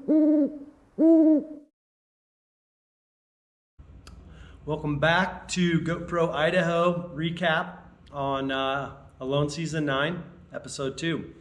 Welcome back to GoPro Idaho recap on Alone Season 9, Episode 2.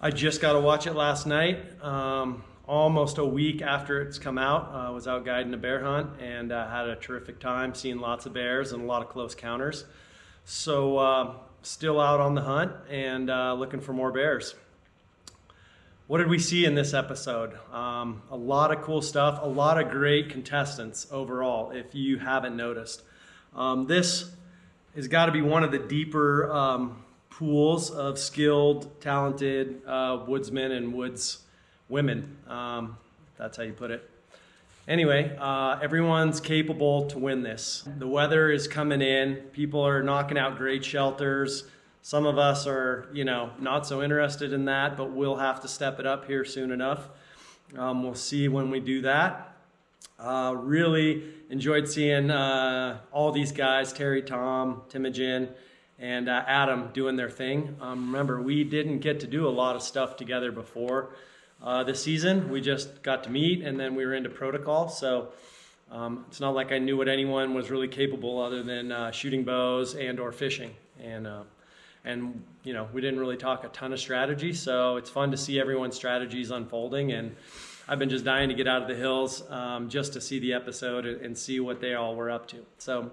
I just got to watch it last night, almost a week after it's come out. I was out guiding a bear hunt and had a terrific time seeing lots of bears and a lot of close counters. So still out on the hunt and looking for more bears. What did we see in this episode? A lot of cool stuff, a lot of great contestants overall, if you haven't noticed. This has got to be one of the deeper pools of skilled, talented woodsmen and woodswomen. That's how you put it. Anyway, everyone's capable to win this. The weather is coming in. People are knocking out great shelters. Some of us are, not so interested in that, but we'll have to step it up here soon enough. We'll see when we do that. Really enjoyed seeing all these guys, Terry, Tom, TEIMOJIN, and Adam doing their thing. Remember, we didn't get to do a lot of stuff together before this season. We just got to meet, and then we were into protocol. So it's not like I knew what anyone was really capable other than shooting bows and or fishing. And we didn't really talk a ton of strategy, so it's fun to see everyone's strategies unfolding. And I've been just dying to get out of the hills just to see the episode and see what they all were up to. So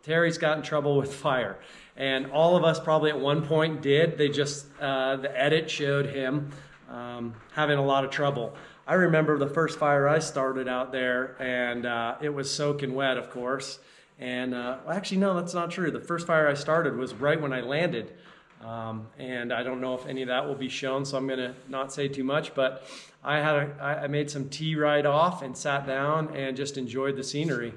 Terry's got in trouble with fire, and all of us probably at one point did. They just the edit showed him having a lot of trouble. I remember the first fire I started out there, and it was soaking wet, of course. And actually, no, that's not true. The first fire I started was right when I landed. And I don't know if any of that will be shown, so I'm going to not say too much. But I made some tea right off and sat down and just enjoyed the scenery.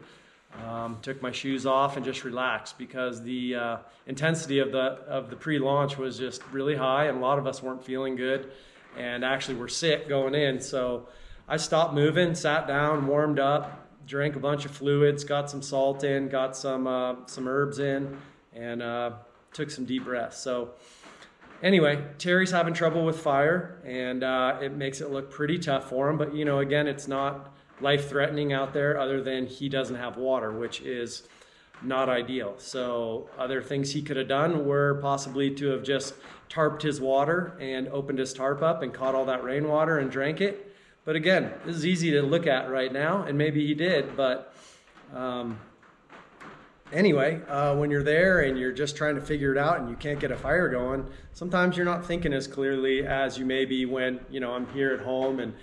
Took my shoes off and just relaxed because the intensity of the pre-launch was just really high, and a lot of us weren't feeling good and actually were sick going in. So I stopped moving, sat down, warmed up, drank a bunch of fluids, got some salt in, got some herbs in, and took some deep breaths. So anyway, Terry's having trouble with fire, and it makes it look pretty tough for him. But, again, it's not life-threatening out there other than he doesn't have water, which is not ideal. So other things he could have done were possibly to have just tarped his water and opened his tarp up and caught all that rainwater and drank it. But again, this is easy to look at right now, and maybe he did, but anyway, when you're there and you're just trying to figure it out and you can't get a fire going, sometimes you're not thinking as clearly as you may be when, I'm here at home and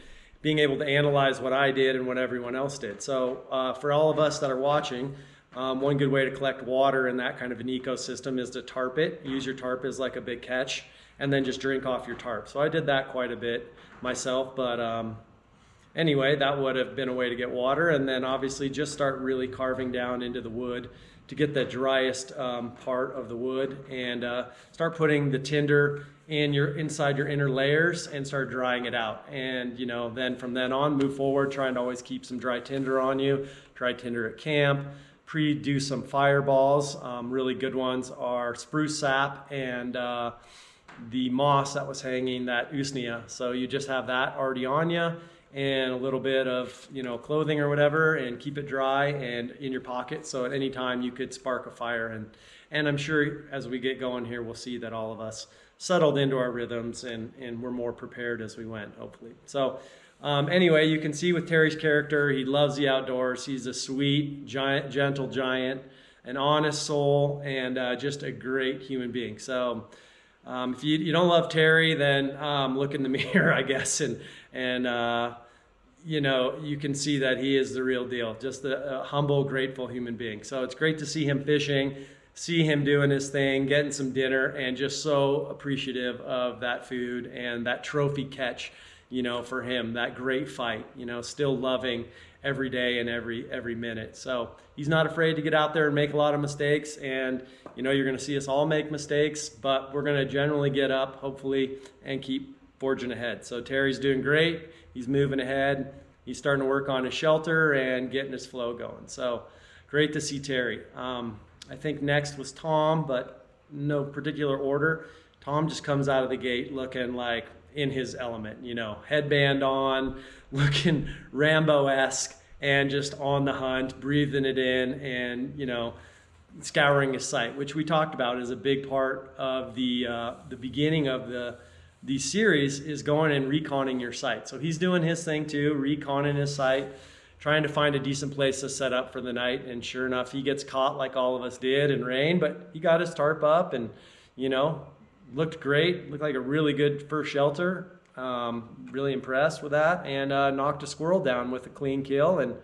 being able to analyze what I did and what everyone else did. So for all of us that are watching, one good way to collect water in that kind of an ecosystem is to tarp it. Use your tarp as like a big catch, and then just drink off your tarp. So I did that quite a bit myself, but anyway, that would have been a way to get water, and then obviously just start really carving down into the wood to get the driest part of the wood, and start putting the tinder inside your inner layers and start drying it out. And then from then on, move forward, trying to always keep some dry tinder on you. Dry tinder at camp. Do some fireballs. Really good ones are spruce sap and the moss that was hanging, that usnea. So you just have that already on you, and a little bit of clothing or whatever, and keep it dry and in your pocket, so at any time you could spark a fire. And I'm sure as we get going here, we'll see that all of us settled into our rhythms and we're more prepared as we went, hopefully. So anyway, you can see with Terry's character, he loves the outdoors. He's a sweet, gentle giant, an honest soul, and just a great human being. So if you don't love Terry, then look in the mirror, I guess, and you can see that he is the real deal, just a humble, grateful human being. So it's great to see him fishing, see him doing his thing, getting some dinner, and just so appreciative of that food and that trophy catch, for him, that great fight, still loving every day and every minute. So he's not afraid to get out there and make a lot of mistakes, and you're going to see us all make mistakes, but we're going to generally get up, hopefully, and keep forging ahead. So Terry's doing great. He's moving ahead. He's starting to work on his shelter and getting his flow going. So great to see Terry. I think next was Tom, but no particular order. Tom just comes out of the gate looking like in his element, you know, headband on, looking Rambo-esque, and just on the hunt, breathing it in, and, you know, scouring his sight, which we talked about is a big part of the beginning of the series, is going and reconning your site. So he's doing his thing too, reconning his site, trying to find a decent place to set up for the night. And sure enough, he gets caught like all of us did in rain, but he got his tarp up and, you know, looked great, looked like a really good first shelter. Really impressed with that, and knocked a squirrel down with a clean kill, and,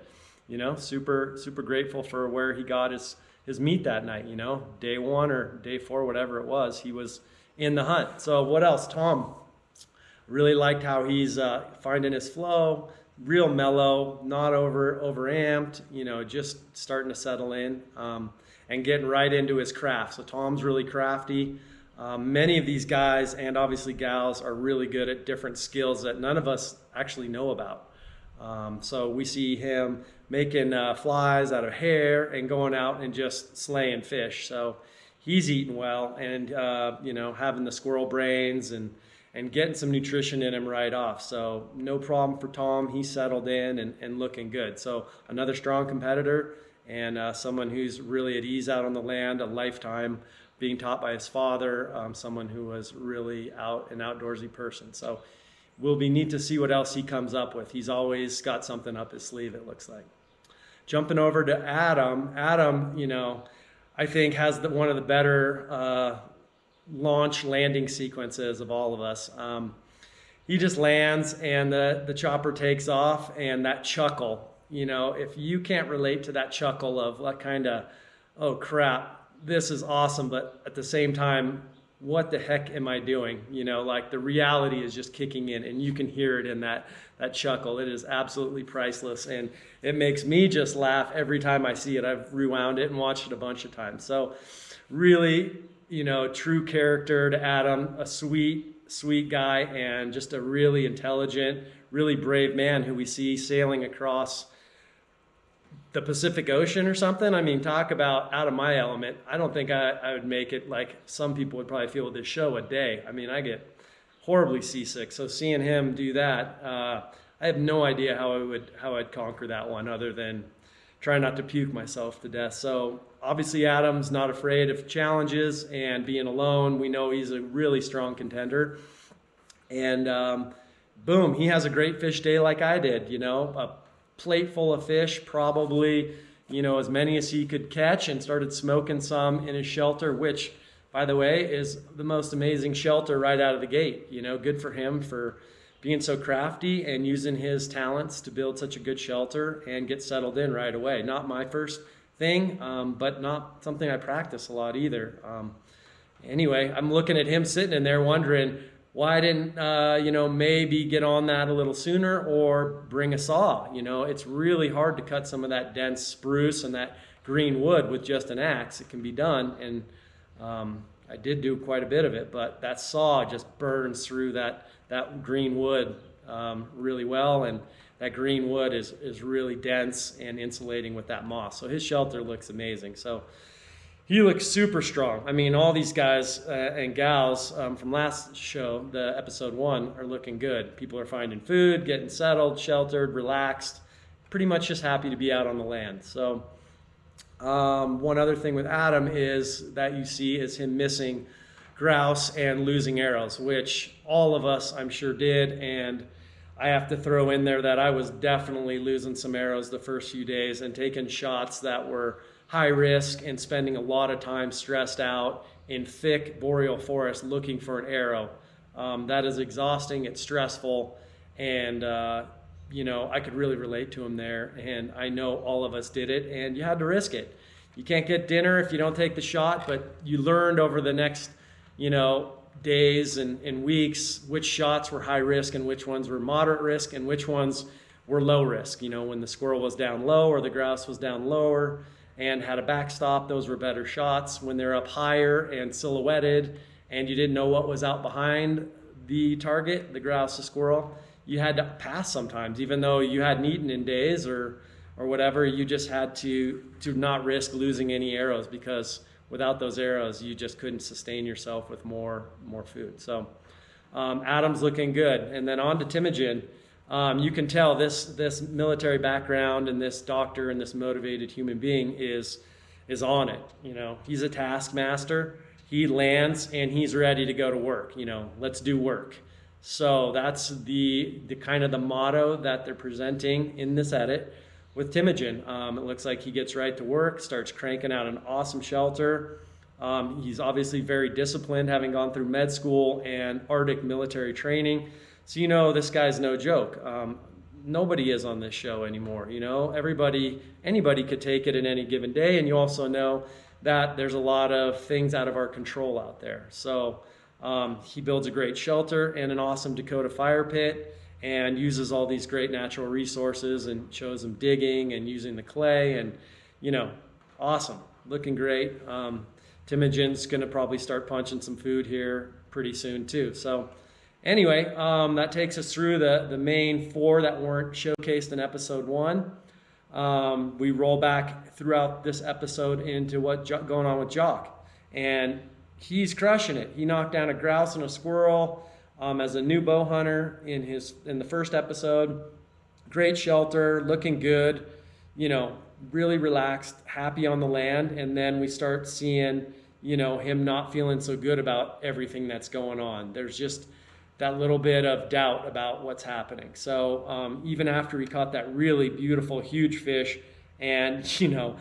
you know, super grateful for where he got his meat that night. You know, day 1 or day 4, whatever it was, he was in the hunt. So what else? Tom, really liked how he's finding his flow, real mellow, not overamped, you know, just starting to settle in, and getting right into his craft. So Tom's really crafty. Many of these guys, and obviously gals, are really good at different skills that none of us actually know about. So we see him making flies out of hair and going out and just slaying fish. So he's eating well, and you know, having the squirrel brains and getting some nutrition in him right off. So no problem for Tom. He's settled in and looking good. So another strong competitor, and someone who's really at ease out on the land, a lifetime being taught by his father, someone who was really an outdoorsy person. So will be neat to see what else he comes up with. He's always got something up his sleeve, it looks like. Jumping over to Adam. Adam, you know, I think has one of the better launch landing sequences of all of us. He just lands, and the chopper takes off, and that chuckle, you know, if you can't relate to that chuckle of what kind of, oh crap, this is awesome, but at the same time, what the heck am I doing? You know, like the reality is just kicking in, and you can hear it in that chuckle. It is absolutely priceless, and it makes me just laugh every time I see it. I've rewound it and watched it a bunch of times. So really, you know, true character to Adam, a sweet guy, and just a really intelligent, really brave man who we see sailing across the Pacific Ocean or something. I mean, talk about out of my element. I don't think I would make it like some people would probably feel with this show a day. I mean, I get horribly seasick. So seeing him do that, I have no idea how I'd conquer that one, other than try not to puke myself to death. So obviously Adam's not afraid of challenges and being alone. We know he's a really strong contender. And boom, he has a great fish day like I did, you know, a plate full of fish, probably, you know, as many as he could catch, and started smoking some in his shelter, which, by the way, is the most amazing shelter right out of the gate. You know, good for him for being so crafty and using his talents to build such a good shelter and get settled in right away. Not my first thing, but not something I practice a lot either. Anyway, I'm looking at him sitting in there wondering, why didn't, you know, maybe get on that a little sooner, or bring a saw? You know, it's really hard to cut some of that dense spruce and that green wood with just an axe. It can be done, and I did do quite a bit of it, but that saw just burns through that green wood really well, and that green wood is really dense and insulating with that moss. So his shelter looks amazing. So he looks super strong. I mean, all these guys and gals from last show, the episode 1, are looking good. People are finding food, getting settled, sheltered, relaxed, pretty much just happy to be out on the land. So one other thing with Adam is that you see is him missing grouse and losing arrows, which all of us, I'm sure, did. And I have to throw in there that I was definitely losing some arrows the first few days and taking shots that were high risk and spending a lot of time stressed out in thick boreal forest looking for an arrow. That is exhausting, it's stressful, and you know, I could really relate to him there, and I know all of us did it, and you had to risk it. You can't get dinner if you don't take the shot, but you learned over the next, you know, days and weeks which shots were high risk and which ones were moderate risk and which ones were low risk. You know, when the squirrel was down low or the grouse was down lower and had a backstop, those were better shots. When they're up higher and silhouetted and you didn't know what was out behind the target, the grouse, the squirrel, you had to pass sometimes, even though you hadn't eaten in days or whatever. You just had to not risk losing any arrows, because without those arrows you just couldn't sustain yourself with more food. So Adam's looking good. And then on to TEIMOJIN. You can tell this military background and this doctor and this motivated human being is on it. You know, he's a taskmaster. He lands and he's ready to go to work. You know, let's do work. So that's the kind of the motto that they're presenting in this edit with TEIMOJIN. It looks like he gets right to work, starts cranking out an awesome shelter. He's obviously very disciplined, having gone through med school and Arctic military training. So, you know, this guy's no joke. Nobody is on this show anymore. You know, anybody could take it in any given day. And you also know that there's a lot of things out of our control out there. So he builds a great shelter and an awesome Dakota fire pit and uses all these great natural resources and shows them digging and using the clay and, you know, awesome, looking great. TEIMOJIN's going to probably start punching some food here pretty soon too. So anyway, that takes us through the main 4 that weren't showcased in episode 1. We roll back throughout this episode into what's going on with Jock, and he's crushing it. He knocked down a grouse and a squirrel as a new bow hunter in the first episode. Great shelter, looking good, you know, really relaxed, happy on the land. And then we start seeing, you know, him not feeling so good about everything that's going on. There's just that little bit of doubt about what's happening. So even after he caught that really beautiful, huge fish, and, you know,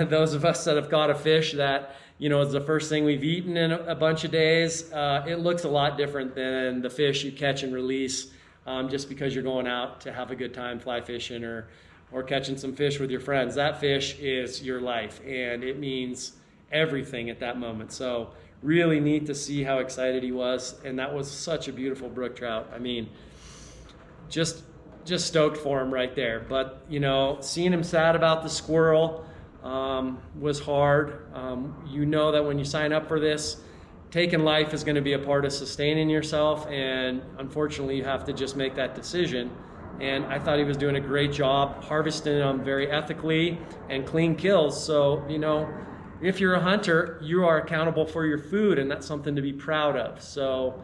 those of us that have caught a fish that, you know, is the first thing we've eaten in a bunch of days, it looks a lot different than the fish you catch and release just because you're going out to have a good time fly fishing or catching some fish with your friends. That fish is your life, and it means everything at that moment. So really neat to see how excited he was, and that was such a beautiful brook trout. I mean, just stoked for him right there. But, you know, seeing him sad about the squirrel was hard. You know that when you sign up for this, taking life is going to be a part of sustaining yourself, and unfortunately you have to just make that decision. And I thought he was doing a great job harvesting them very ethically and clean kills. So, you know, if you're a hunter, you are accountable for your food, and that's something to be proud of. So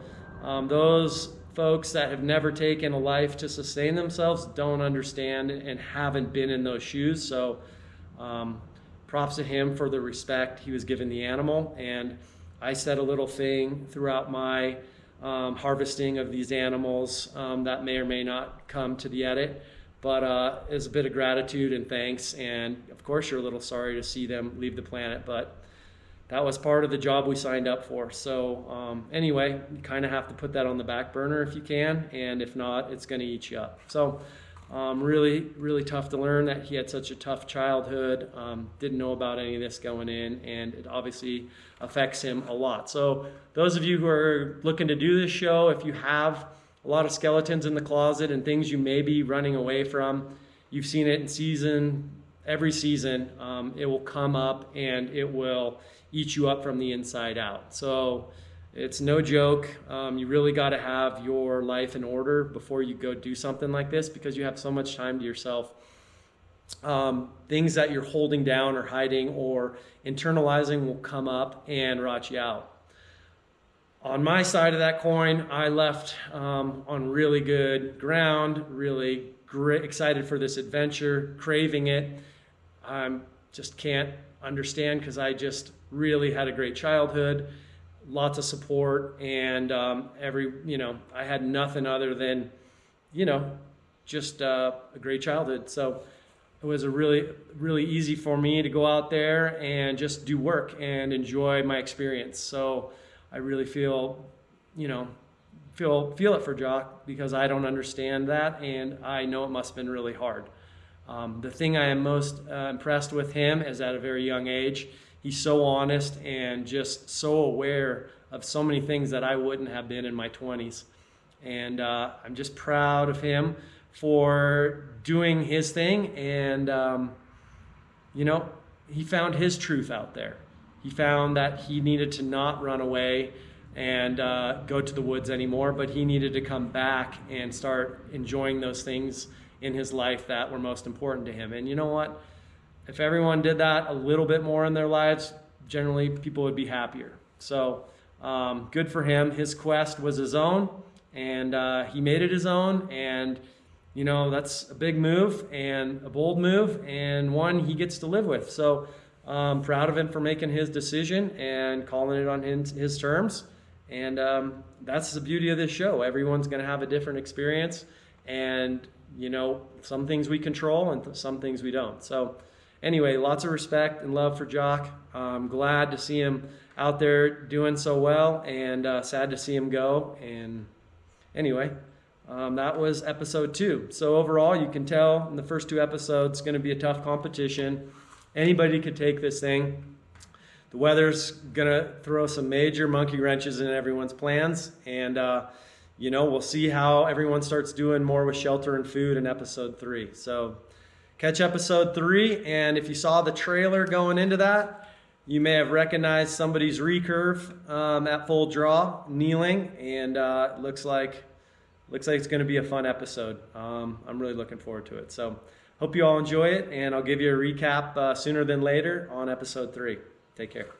those folks that have never taken a life to sustain themselves don't understand and haven't been in those shoes. So props to him for the respect he was giving the animal. And I said a little thing throughout my harvesting of these animals that may or may not come to the edit, but is a bit of gratitude and thanks. And of course you're a little sorry to see them leave the planet, but that was part of the job we signed up for. So anyway, you kind of have to put that on the back burner if you can, and if not, it's going to eat you up. So really tough to learn that he had such a tough childhood, didn't know about any of this going in, and it obviously affects him a lot. So those of you who are looking to do this show, if you have a lot of skeletons in the closet and things you may be running away from, you've seen it in every season, it will come up and it will eat you up from the inside out. So it's no joke. You really got to have your life in order before you go do something like this, because you have so much time to yourself. Things that you're holding down or hiding or internalizing will come up and rot you out. On my side of that coin, I left on really good ground, really great, excited for this adventure, craving it. I just can't understand, because I just really had a great childhood, lots of support, and I had nothing other than, just a great childhood. So it was a really easy for me to go out there and just do work and enjoy my experience. So I really feel it for Jock, because I don't understand that, and I know it must have been really hard. The thing I am most impressed with him is at a very young age, he's so honest and just so aware of so many things that I wouldn't have been in my 20s. And I'm just proud of him for doing his thing. And, he found his truth out there. He found that he needed to not run away and go to the woods anymore, but he needed to come back and start enjoying those things in his life that were most important to him. And you know what? If everyone did that a little bit more in their lives, generally people would be happier. So good for him. His quest was his own, and he made it his own. And you know, that's a big move and a bold move, and one he gets to live with. So proud of him for making his decision and calling it on his terms. And that's the beauty of this show. Everyone's going to have a different experience, and you know, some things we control and some things we don't. So anyway, lots of respect and love for Jock. I'm glad to see him out there doing so well, and sad to see him go. And anyway, that was episode 2. So overall, you can tell in the first 2 episodes, it's going to be a tough competition. Anybody could take this thing. The weather's going to throw some major monkey wrenches in everyone's plans. And, you know, we'll see how everyone starts doing more with shelter and food in episode 3. So catch episode 3. And if you saw the trailer going into that, you may have recognized somebody's recurve at full draw, kneeling. And it looks like it's going to be a fun episode. I'm really looking forward to it. So hope you all enjoy it, and I'll give you a recap sooner than later on episode 3. Take care.